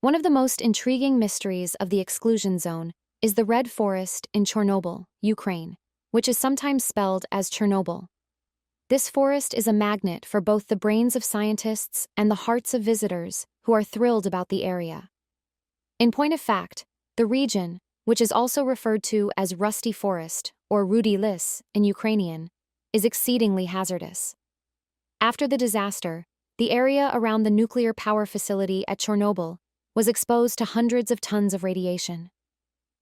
One of the most intriguing mysteries of the exclusion zone is the red forest in Chornobyl, Ukraine, which is sometimes spelled as Chernobyl. This forest is a magnet for both the brains of scientists and the hearts of visitors who are thrilled about the area. In point of fact, the region, which is also referred to as Rusty Forest or Rudyi Lis in Ukrainian, is exceedingly hazardous. After the disaster, the area around the nuclear power facility at Chernobyl was exposed to hundreds of tons of radiation.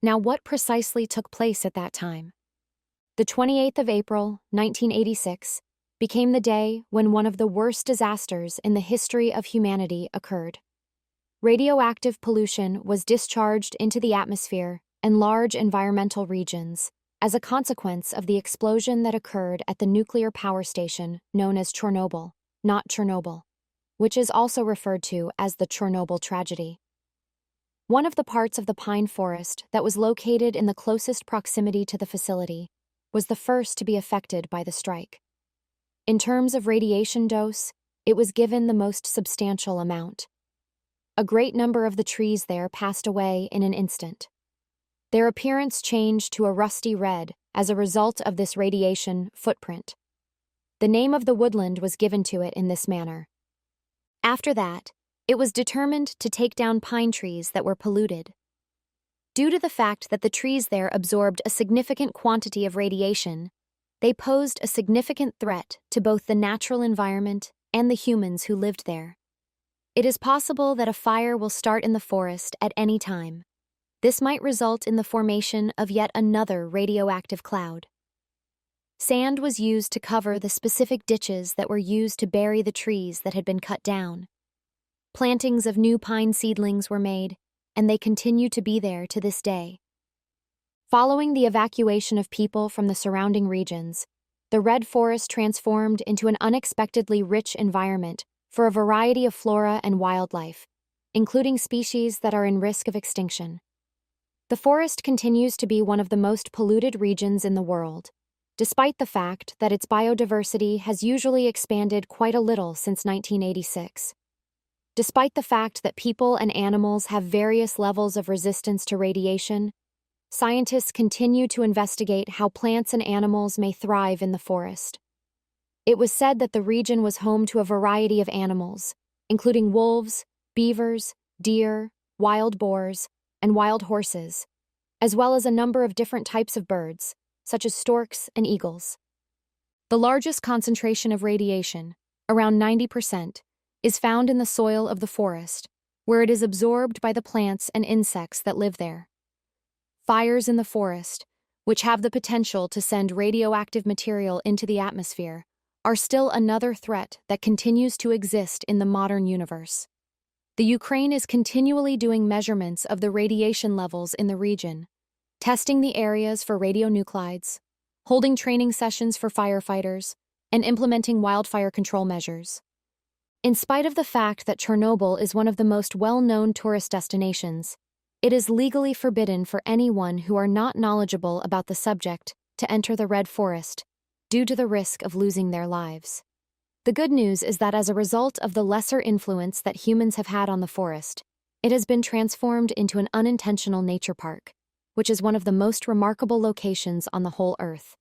Now, what precisely took place at that time? The 28th of April, 1986, became the day when one of the worst disasters in the history of humanity occurred. Radioactive pollution was discharged into the atmosphere and large environmental regions as a consequence of the explosion that occurred at the nuclear power station known as Chornobyl, not Chernobyl, which is also referred to as the Chernobyl tragedy. One of the parts of the pine forest that was located in the closest proximity to the facility was the first to be affected by the strike. In terms of radiation dose, it was given the most substantial amount. A great number of the trees there passed away in an instant. Their appearance changed to a rusty red as a result of this radiation footprint. The name of the woodland was given to it in this manner. After that, it was determined to take down pine trees that were polluted. Due to the fact that the trees there absorbed a significant quantity of radiation, they posed a significant threat to both the natural environment and the humans who lived there. It is possible that a fire will start in the forest at any time. This might result in the formation of yet another radioactive cloud. Sand was used to cover the specific ditches that were used to bury the trees that had been cut down. Plantings of new pine seedlings were made, and they continue to be there to this day. Following the evacuation of people from the surrounding regions, the red forest transformed into an unexpectedly rich environment for a variety of flora and wildlife, including species that are in risk of extinction. The forest continues to be one of the most polluted regions in the world, despite the fact that its biodiversity has usually expanded quite a little since 1986. Despite the fact that people and animals have various levels of resistance to radiation, scientists continue to investigate how plants and animals may thrive in the forest. It was said that the region was home to a variety of animals, including wolves, beavers, deer, wild boars, and wild horses, as well as a number of different types of birds, such as storks and eagles. The largest concentration of radiation, around 90%, is found in the soil of the forest, where it is absorbed by the plants and insects that live there. Fires in the forest, which have the potential to send radioactive material into the atmosphere, are still another threat that continues to exist in the modern universe. The Ukraine is continually doing measurements of the radiation levels in the region, testing the areas for radionuclides, holding training sessions for firefighters, and implementing wildfire control measures. In spite of the fact that Chernobyl is one of the most well-known tourist destinations, it is legally forbidden for anyone who are not knowledgeable about the subject to enter the red forest due to the risk of losing their lives. The good news is that as a result of the lesser influence that humans have had on the forest, it has been transformed into an unintentional nature park, which is one of the most remarkable locations on the whole Earth.